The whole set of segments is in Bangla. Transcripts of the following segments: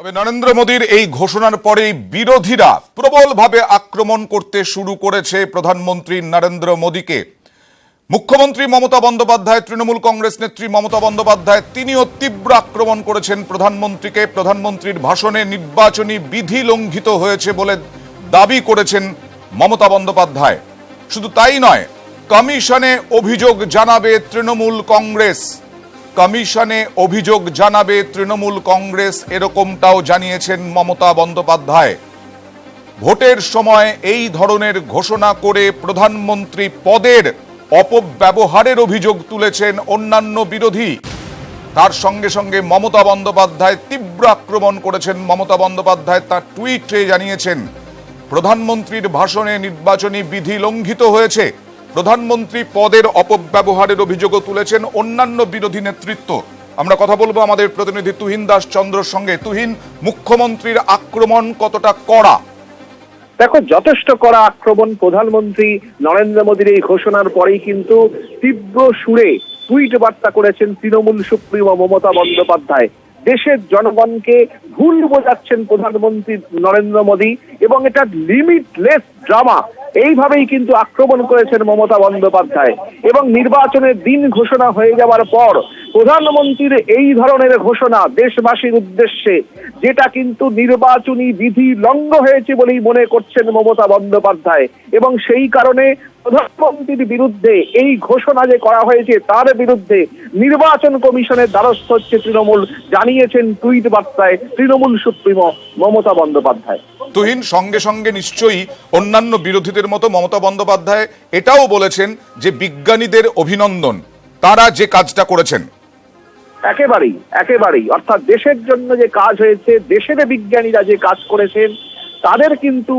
তবে নরেন্দ্র মোদীর এই ঘোষণার পরেই বিরোধীরা প্রবলভাবে আক্রমণ করতে শুরু করেছে প্রধানমন্ত্রী নরেন্দ্র মোদীকে। মুখ্যমন্ত্রী মমতা বন্দ্যোপাধ্যায়, তৃণমূল কংগ্রেস নেত্রী মমতা বন্দ্যোপাধ্যায় তিনিও তীব্র আক্রমণ করেছেন প্রধানমন্ত্রীকে। প্রধানমন্ত্রীর ভাষণে নির্বাচনী বিধি লঙ্ঘিত হয়েছে বলে দাবি করেছেন মমতা বন্দ্যোপাধ্যায়। শুধু তাই নয়, কমিশনে অভিযোগ জানাবে তৃণমূল কংগ্রেস। কমিশনে অভিযোগ জানাবে তৃণমূল কংগ্রেস, এরকমটাও জানিয়েছেন মমতা বন্দ্যোপাধ্যায়। ভোটের সময় এই ধরনের ঘোষণা করে প্রধানমন্ত্রী পদের অপব্যবহারের অভিযোগ তুলেছেন অন্যান্য বিরোধী। তার সঙ্গে সঙ্গে মমতা বন্দ্যোপাধ্যায় তীব্র আক্রমণ করেছেন। মমতা বন্দ্যোপাধ্যায় তার টুইটে জানিয়েছেন, প্রধানমন্ত্রীর ভাষণে নির্বাচনী বিধি লঙ্ঘিত হয়েছে। প্রধানমন্ত্রী পদের অপব্যবহারের অভিযোগও তুলেছেন অন্যান্য বিরোধী নেতৃত্ব। আমরা কথা বলবো আমাদের প্রতিনিধি তুহিন দাস চন্দ্রর সঙ্গে। তুহিন, মুখ্যমন্ত্রীর আক্রমণ কতটা কড়া? দেখো, যথেষ্ট কড়া আক্রমণ। প্রধানমন্ত্রী নরেন্দ্র মোদীর এই ঘোষণার পরেই কিন্তু তীব্র সুরে টুইট বার্তা করেছেন তৃণমূল সুপ্রিমো মমতা বন্দ্যোপাধ্যায়। দেশের জনগণকে ভুল বোঝাচ্ছেন প্রধানমন্ত্রী নরেন্দ্র মোদী এবং এটা লিমিটলেস ড্রামা, এইভাবেই কিন্তু আক্রমণ করেছেন মমতা বন্দ্যোপাধ্যায়। এবং নির্বাচনের দিন ঘোষণা হয়ে যাওয়ার পর প্রধানমন্ত্রীর এই ধরনের ঘোষণা দেশবাসীর উদ্দেশ্যে, যেটা কিন্তু নির্বাচনী বিধি লঙ্ঘ হয়েছে বলেই মনে করছেন মমতা বন্দ্যোপাধ্যায়। এবং সেই কারণে প্রধানমন্ত্রীর বিরুদ্ধে এই ঘোষণা যে করা হয়েছে তার বিরুদ্ধে নির্বাচন কমিশনের দ্বারস্থ হচ্ছে তৃণমূল, জানিয়েছেন টুইট বার্তায় তৃণমূল সুপ্রিমো মমতা বন্দ্যোপাধ্যায়। তুহিন, সঙ্গে সঙ্গে নিশ্চয়ই অন্যান্য বিরোধীদের মতো মমতা বন্দ্যোপাধ্যায় এটাও বলেছেন যে বিজ্ঞানীদের অভিনন্দন, তারা যে কাজটা করেছেন। একেবারেই অর্থাৎ দেশের জন্য যে কাজ হয়েছে, দেশের বিজ্ঞানীরা যে কাজ করেছেন তাদের কিন্তু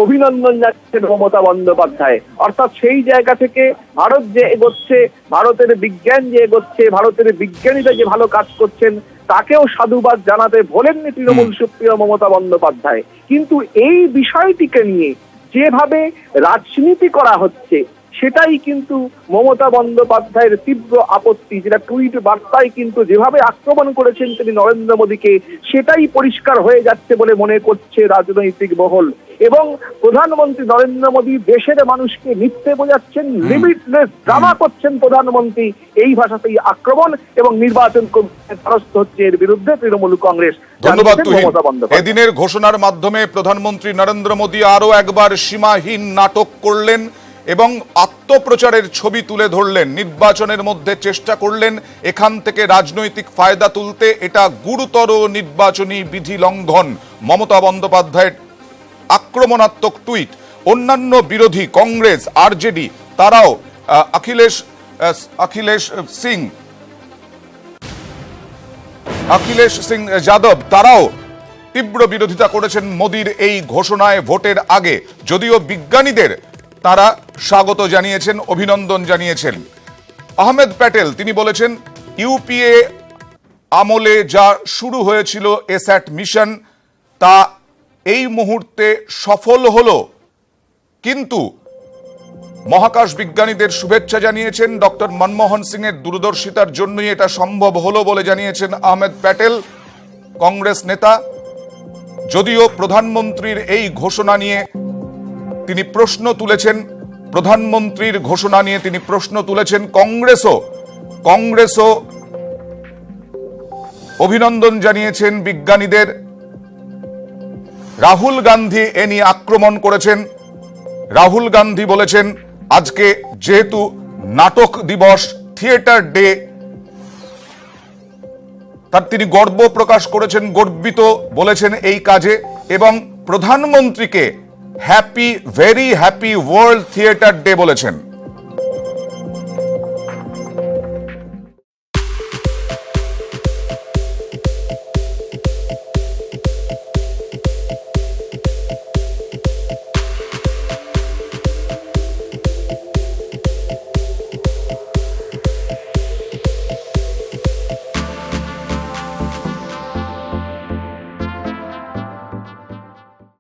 অভিনন্দন জানাচ্ছেন মমতা বন্দ্যোপাধ্যায়। অর্থাৎ সেই জায়গা থেকে ভারত যে এগোচ্ছে, ভারতের বিজ্ঞান যে এগোচ্ছে, ভারতের বিজ্ঞানীরা যে ভালো কাজ করছেন তাকেও সাধুবাদ জানাতে ভোলেননি তৃণমূল সুপ্রিমো মমতা বন্দ্যোপাধ্যায়। কিন্তু এই বিষয়টিকে নিয়ে যেভাবে রাজনীতি করা হচ্ছে সেটাই কিন্তু মমতা বন্দ্যোপাধ্যায়ের তীব্র আপত্তি। যেটা টুইট বার্তায় কিন্তু যেভাবে আক্রমণ করেছেন তিনি নরেন্দ্র মোদীকে, সেটাই পরিষ্কার হয়ে যাচ্ছে বলে মনে করছে রাজনৈতিক মহল। এবং প্রধানমন্ত্রী নরেন্দ্র মোদী দেশের মানুষকে মিথ্যে বোঝাচ্ছেন, লিমিটলেস ড্রামা করছেন প্রধানমন্ত্রী, এই ভাষাতেই আক্রমণ এবং নির্বাচন কমিশনের দ্বারস্থ হচ্ছে এর বিরুদ্ধে তৃণমূল কংগ্রেস। ধন্যবাদ তুহিন। এদিনের ঘোষণার মাধ্যমে প্রধানমন্ত্রী নরেন্দ্র মোদী আরো একবার সীমাহীন নাটক করলেন এবং আত্মপ্রচারের ছবি তুলে ধরলেন। নির্বাচনের মধ্যে চেষ্টা করলেন এখান থেকে রাজনৈতিক ফায়দা তুলতে। এটা গুরুতর নির্বাচনী বিধি লঙ্ঘন। মমতা বন্দ্যোপাধ্যায়ের আক্রমণাত্মক টুইট। অন্যান্য বিরোধী কংগ্রেস, আরজেডি, তারাও অখিলেশ সিং যাদব, তারাও তীব্র বিরোধিতা করেছেন মোদীর এই ঘোষণায় ভোটের আগে। যদিও বিজ্ঞানীদের তারা স্বাগত জানিয়েছেন, অভিনন্দন জানিয়েছেন। আহমেদ প্যাটেল তিনি বলেছেন, ইউপিএ আমলে যা শুরু হয়েছিল এস্যাট মিশন তা এই মুহূর্তে সফল হলো, কিন্তু মহাকাশ বিজ্ঞানীদের শুভেচ্ছা জানিয়েছেন। ডক্টর মনমোহন সিং এর দূরদর্শিতার জন্যই এটা সম্ভব হলো বলে জানিয়েছেন আহমেদ প্যাটেল, কংগ্রেস নেতা। যদিও প্রধানমন্ত্রীর এই ঘোষণা নিয়ে তিনি প্রশ্ন তুলেছেন, প্রধানমন্ত্রীর ঘোষণা নিয়ে তিনি প্রশ্ন তুলেছেন। কংগ্রেসও অভিনন্দন জানিয়েছেন বিজ্ঞানীদের। রাহুল গান্ধী এ নিয়ে আক্রমণ করেছেন। রাহুল গান্ধী বলেছেন, আজকে যেহেতু নাটক দিবস, থিয়েটার ডে, তার তিনি গর্ব প্রকাশ করেছেন, গর্বিত বলেছেন এই কাজে, এবং প্রধানমন্ত্রীকে very happy world theatre day বলেছেন।